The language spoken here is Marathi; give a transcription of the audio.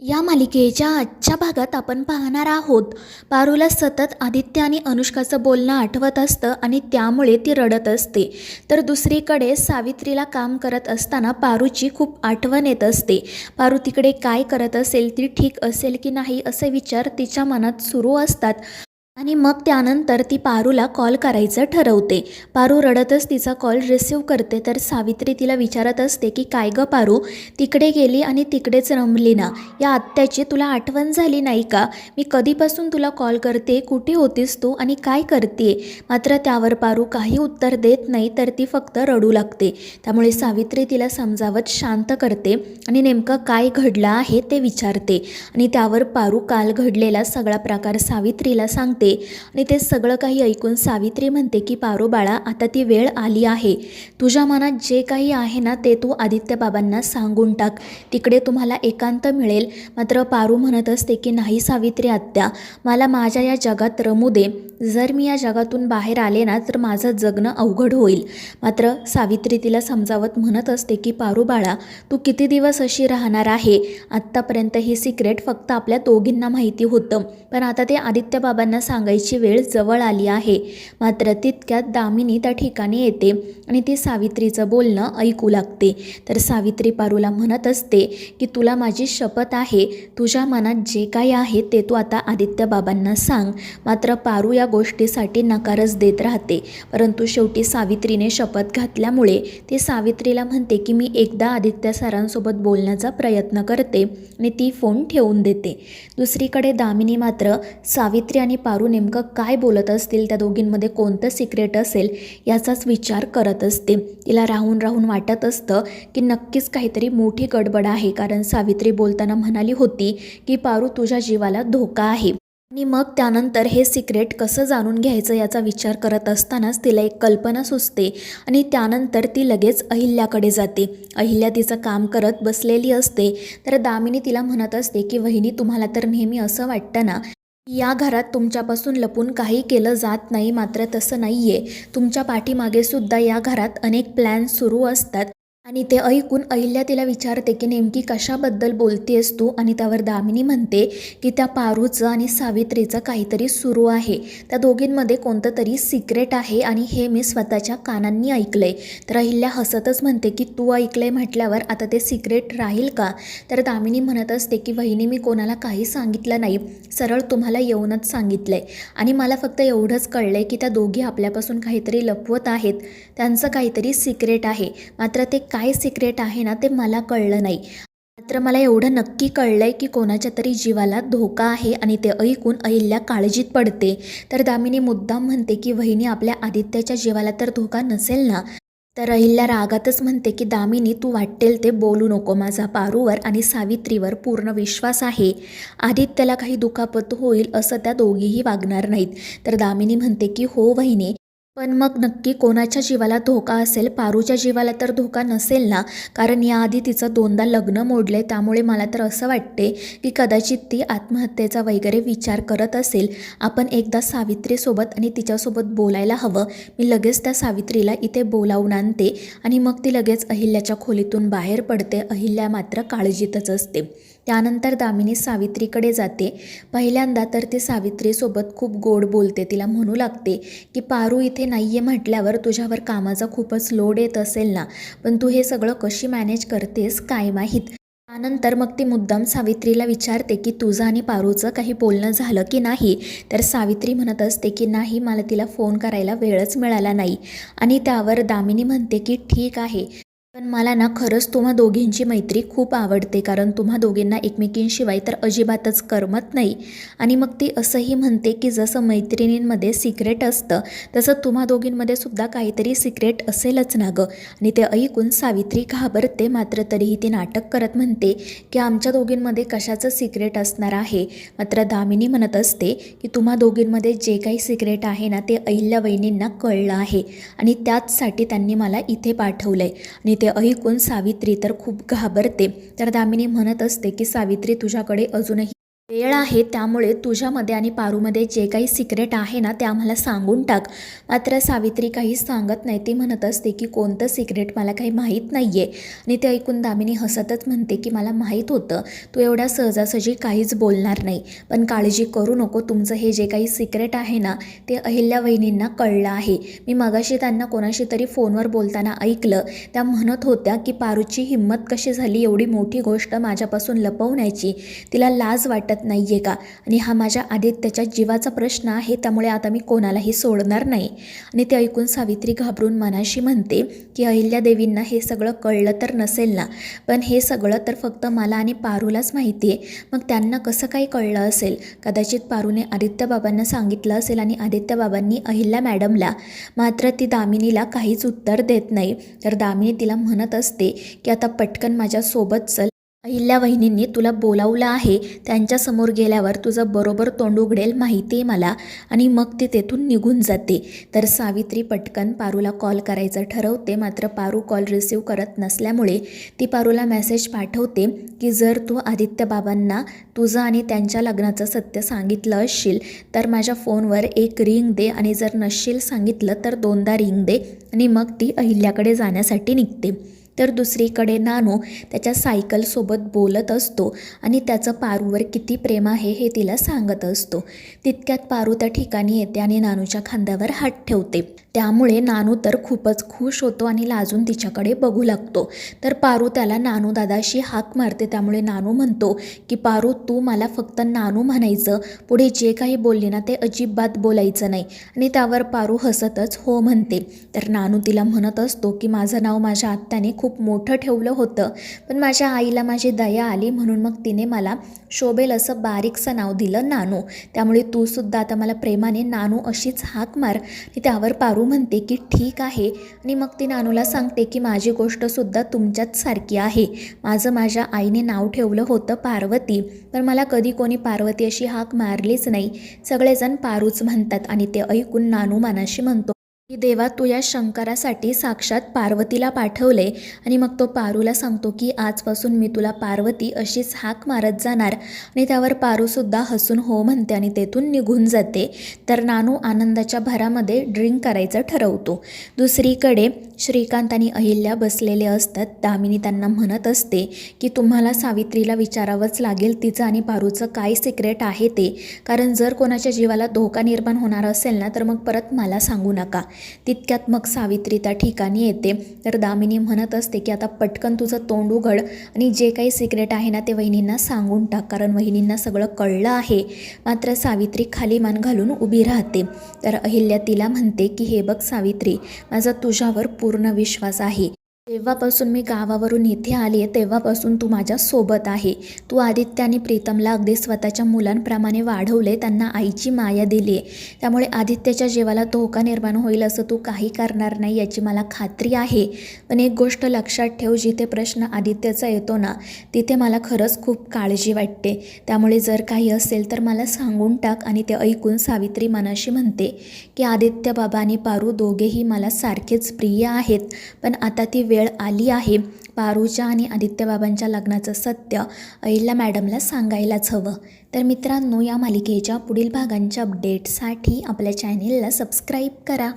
या मालिकेच्या आजच्या भागात आपण पाहणार आहोत पारूला सतत आदित्य आणि अनुष्काचं बोलणं आठवत असतं आणि त्यामुळे ती रडत असते. तर दुसरीकडे सावित्रीला काम करत असताना पारूची खूप आठवण येत असते. पारू तिकडे काय करत असेल, ती ठीक असेल की नाही असे विचार तिच्या मनात सुरू असतात. आणि मग त्यानंतर ती पारूला कॉल करायचं ठरवते. पारू रडतच तिचा कॉल रिसीव करते. तर सावित्री तिला विचारत असते की काय गं पारू, तिकडे गेली आणि तिकडेच रमली ना? या आत्याची तुला आठवण झाली नाही का? मी कधीपासून तुला कॉल करते, कुठे होतीस तू आणि काय करते? मात्र त्यावर पारू काही उत्तर देत नाही, तर ती फक्त रडू लागते. त्यामुळे सावित्री तिला समजावत शांत करते आणि नेमकं काय घडलं आहे ते विचारते. आणि त्यावर पारू काल घडलेला सगळा प्रकार सावित्रीला सांगते. आणि ते सगळं काही ऐकून सावित्री म्हणते की पारू बाळा, आता ती वेळ आली आहे. तुझ्या मनात जे काही आहे ना ते तू आदित्य बाबांना सांगून टाक, तिकडे तुम्हाला एकांत मिळेल. मात्र पारू म्हणत असते की नाही सावित्री आत्या, मला माझ्या या जगात रमू दे. जर मी या जगातून बाहेर आले ना तर माझं जगणं अवघड होईल. मात्र सावित्री तिला समजावत म्हणत असते की पारू बाळा, तू किती दिवस अशी राहणार आहे? आत्तापर्यंत हे सिक्रेट फक्त आपल्या दोघींना माहिती होतं, पण आता ते आदित्य बाबांना सांगायची वेळ जवळ आली आहे. मात्र तितक्यात दामिनी त्या ठिकाणी येते आणि ती सावित्रीचं बोलणं ऐकू लागते. तर सावित्री पारूला म्हणत असते की तुला माझी शपथ आहे, तुझ्या मनात जे काही आहे ते तू आता आदित्य बाबांना सांग. मात्र पारू या गोष्टीसाठी नकारच देत राहते. परंतु शेवटी सावित्रीने शपथ घातल्यामुळे ती सावित्रीला म्हणते की मी एकदा आदित्य सरांसोबत बोलण्याचा प्रयत्न करते आणि ती फोन ठेवून देते. दुसरीकडे दामिनी मात्र सावित्री आणि पारू नेमकं काय बोलत असतील, त्या दोघींमध्ये कोणतं सिक्रेट असेल याचाच विचार करत असते. तिला राहून राहून वाटत असतं की नक्कीच काहीतरी मोठी गडबड आहे, कारण सावित्री बोलताना म्हणाली होती की पारू तुझ्या जीवाला धोका आहे. आणि मग त्यानंतर हे सिक्रेट कसं जाणून घ्यायचं याचा विचार करत असतानाच तिला एक कल्पना सुचते आणि त्यानंतर ती लगेच अहिल्याकडे जाते. अहिल्या तिचं काम करत बसलेली असते. तर दामिनी तिला म्हणत असते की वहिनी, तुम्हाला तर नेहमी असं वाटतं ना या घरात तुमच्यापासून लपून काही केलं जात नाही, मात्र तसं नाही आहे. तुमच्या पाठीमागे सुद्धा या घरात अनेक प्लॅन सुरू असतात. आणि ते ऐकून अहिल्या तिला विचारते की नेमकी कशाबद्दल बोलतेस तू? आणि त्यावर दामिनी म्हणते की त्या पारूचं आणि सावित्रीचं काहीतरी सुरू आहे, त्या दोघींमध्ये कोणतं तरी सिक्रेट आहे आणि हे मी स्वतःच्या कानांनी ऐकलंय. तर अहिल्या हसतच म्हणते की तू ऐकलंय म्हटल्यावर आता ते सिक्रेट राहील का? तर दामिनी म्हणत असते की वहिनी, मी कोणाला काही सांगितलं नाही, सरळ तुम्हाला येऊनच सांगितलंय. आणि मला फक्त एवढंच कळलंय की त्या दोघी आपल्यापासून काहीतरी लपवत आहेत, त्यांचं काहीतरी सिक्रेट आहे. मात्र ते काय सिक्रेट आहे ना ते मला कळलं नाही. मात्र मला एवढं नक्की कळलंय की कोणाच्या तरी जीवाला धोका आहे. आणि ते ऐकून अहिल्या काळजीत पडते. तर दामिनी मुद्दाम म्हणते की वहिनी, आपल्या आदित्याच्या जीवाला तर धोका नसेल ना? तर अहिल्या रागातच म्हणते की दामिनी, तू वाटेल ते बोलू नको, माझा पारूवर आणि सावित्रीवर पूर्ण विश्वास आहे. आदित्याला काही दुखापत होईल असं त्या दोघीही वागणार नाहीत. तर दामिनी म्हणते की हो वहिनी, पण मग नक्की कोणाच्या जीवाला धोका असेल? पारूच्या जीवाला तर धोका नसेल ना? कारण याआधी तिचं 2दा लग्न मोडले, त्यामुळे मला तर असं वाटते की कदाचित ती आत्महत्येचा वगैरे विचार करत असेल. आपण एकदा सावित्रीसोबत आणि तिच्यासोबत बोलायला हवं. मी लगेच त्या सावित्रीला इथे बोलावून आणते आणि मग ती लगेच अहिल्याच्या खोलीतून बाहेर पडते. अहिल्या मात्र काळजीतच असते. त्यानंतर दामिनी सावित्रीकडे जाते. पहिल्यांदा तर ती सावित्रीसोबत खूप गोड बोलते. तिला म्हणू लागते की पारू इथे नाही आहे म्हटल्यावर तुझ्यावर कामाचा खूपच लोड येत असेल ना, पण तू हे सगळं कशी मॅनेज करतेस काय माहीत. त्यानंतर मग ती मुद्दाम सावित्रीला विचारते की तुझं आणि पारूचं काही बोलणं झालं की नाही? तर सावित्री म्हणत असते की नाही, मला तिला फोन करायला वेळच मिळाला नाही. आणि त्यावर दामिनी म्हणते की ठीक आहे, पण मला ना खरंच तुम्हा दोघींची मैत्री खूप आवडते, कारण तुम्हा दोघींना एकमेकींशिवाय तर अजिबातच करमत नाही. आणि मग ती असंही म्हणते की जसं मैत्रिणींमध्ये सिक्रेट असतं तसं तुम्हा दोघींमध्ये सुद्धा काहीतरी सिक्रेट असेलच ना गं. आणि ते ऐकून सावित्री घाबरते. मात्र तरीही ती नाटक करत म्हणते की आमच्या दोघींमध्ये कशाचं सिक्रेट असणार आहे. मात्र दामिनी म्हणत असते की तुम्हा दोघींमध्ये जे काही सिक्रेट आहे ना ते अहिल्या वहिनींना कळलं आहे आणि त्याचसाठी त्यांनी मला इथे पाठवलं आहे. आणि ते ऐकून सावित्री तर खूप घाबरते. तर दामिनी म्हणत असते की सावित्री, तुझ्याकडे अजूनही वेळ आहे, त्यामुळे तुझ्यामध्ये आणि पारूमध्ये जे काही सिक्रेट आहे ना ते आम्हाला सांगून टाक. मात्र सावित्री काहीच सांगत नाही. ती म्हणत असते की कोणतं सिक्रेट, मला काही माहीत नाही आहे. आणि ते ऐकून दामिनी हसतच म्हणते की मला माहीत होतं तू एवढ्या सहजासहजी काहीच बोलणार नाही, पण काळजी करू नको, तुमचं हे जे काही सिक्रेट आहे ना ते अहिल्या वहिनींना कळलं आहे. मी मगाशी त्यांना कोणाशी तरी फोनवर बोलताना ऐकलं, त्या म्हणत होत्या की पारूची हिंमत कशी झाली एवढी मोठी गोष्ट माझ्यापासून लपवण्याची, तिला लाज वाटत नाही आहे का? आणि हा माझ्या आदित्यच्या जीवाचा प्रश्न आहे, त्यामुळे आता मी कोणालाही सोडणार नाही. आणि ते ऐकून सावित्री घाबरून मनाशी म्हणते की अहिल्यादेवींना हे सगळं कळलं तर नसेल ना, पण हे सगळं तर फक्त मला आणि पारूलाच माहिती आहे. मग त्यांना कसं काही कळलं असेल? कदाचित पारूने आदित्यबाबांना सांगितलं असेल आणि आदित्यबाबांनी अहिल्या मॅडमला. मात्र ती दामिनीला काहीच उत्तर देत नाही. तर दामिनी तिला म्हणत असते की आता पटकन माझ्यासोबत चल, अहिल्या वहिनींनी तुला बोलावलं आहे, त्यांच्यासमोर गेल्यावर तुझं बरोबर तोंड उघडेल माहिती आहे मला. आणि मग ती तेथून निघून जाते. तर सावित्री पटकन पारूला कॉल करायचं ठरवते. मात्र पारू कॉल रिसीव करत नसल्यामुळे ती पारूला मेसेज पाठवते की जर तू आदित्यबाबांना तुझं आणि त्यांच्या लग्नाचं सत्य सांगितलं असशील तर माझ्या फोनवर एक रिंग दे, आणि जर नसशील सांगितलं तर 2दा रिंग दे. आणि मग ती अहिल्याकडे जाण्यासाठी निघते. तर दुसरीकडे नानू त्याच्या सायकलसोबत बोलत असतो आणि त्याचं पारूवर किती प्रेम आहे हे तिला सांगत असतो. तितक्यात पारू त्या ठिकाणी येते आणि नानूच्या खांद्यावर हात ठेवते. त्यामुळे नानू तर खूपच खुश होतो आणि लाजून तिच्याकडे बघू लागतो. तर पारू त्याला नानू दादाशी हाक मारते. त्यामुळे नानू म्हणतो की पारू, तू मला फक्त नानू म्हणायचं, पुढे जे काही बोलली ना ते अजिबात बोलायचं नाही. आणि त्यावर पारू हसतच हो म्हणते. तर नानू तिला म्हणत असतो की माझं नाव माझ्या आत्याने खूप मोठं ठेवलं होतं, पण माझ्या आईला माझी दया आली म्हणून मग तिने मला शोभेल असं बारीकसं नाव दिलं नानू. त्यामुळे तू सुद्धा आता मला प्रेमाने नानू अशीच हाक मार. आणि त्यावर पारू म्हणते की ठीक आहे. आणि मग ती नानूला सांगते की माझी गोष्टसुद्धा तुमच्याच सारखी आहे. माझ्या आईने नाव ठेवलं होतं पार्वती, पण मला कधी कोणी पार्वती अशी हाक मारलीच नाही, सगळेजण पारूच म्हणतात. आणि ते ऐकून नानू मनाशी म्हणतो की देवा, तू या शंकरासाठी साक्षात पार्वतीला पाठवले. आणि मग तो पारूला सांगतो की आजपासून मी तुला पार्वती अशीच हाक मारत जाणार. आणि त्यावर पारूसुद्धा हसून हो म्हणते आणि तेथून निघून जाते. तर नानू आनंदाच्या भरामध्ये ड्रिंक करायचं ठरवतो. दुसरीकडे श्रीकांत आणि अहिल्या बसलेले असतात. दामिनी त्यांना म्हणत असते की तुम्हाला सावित्रीला विचारावंच लागेल तिचं आणि पारूचं काय सिक्रेट आहे ते, कारण जर कोणाच्या जीवाला धोका निर्माण होणार असेल ना तर मग परत मला सांगू नका. तितक्यात मग सावित्री त्या ठिकाणी येते. तर दामिनी म्हणत असते की आता पटकन तुझं तोंड उघड आणि जे काही सिक्रेट आहे ना ते वहिनींना सांगून टाक, कारण वहिनींना सगळं कळलं आहे. मात्र सावित्री खाली मान घालून उभी राहते. तर अहिल्या तिला म्हणते की हे बघ सावित्री, माझा तुझ्यावर पूर्ण विश्वास आहे. जेव्हापासून मी गावावरून इथे आली आहे तेव्हापासून तू माझ्या सोबत आहे. तू आदित्य आणि प्रीतमला अगदी स्वतःच्या मुलांप्रमाणे वाढवले, त्यांना आईची माया दिली आहे. त्यामुळे आदित्यच्या जीवाला धोका निर्माण होईल असं तू काही करणार नाही याची मला खात्री आहे. पण एक गोष्ट लक्षात ठेव, जिथे प्रश्न आदित्यचा येतो ना तिथे मला खरंच खूप काळजी वाटते. त्यामुळे जर काही असेल तर मला सांगून टाक. आणि ते ऐकून सावित्री मनाशी म्हणते की आदित्य बाबा आणि पारू दोघेही मला सारखेच प्रिय आहेत, पण आता ती वेळ आली आहे पारूच्या आणि आदित्यबाबांच्या लग्नाचं सत्य अहिल्या मॅडमला सांगायलाच हवं. तर मित्रांनो, या मालिकेच्या पुढील भागांच्या अपडेटसाठी आपल्या चॅनेलला सबस्क्राईब करा.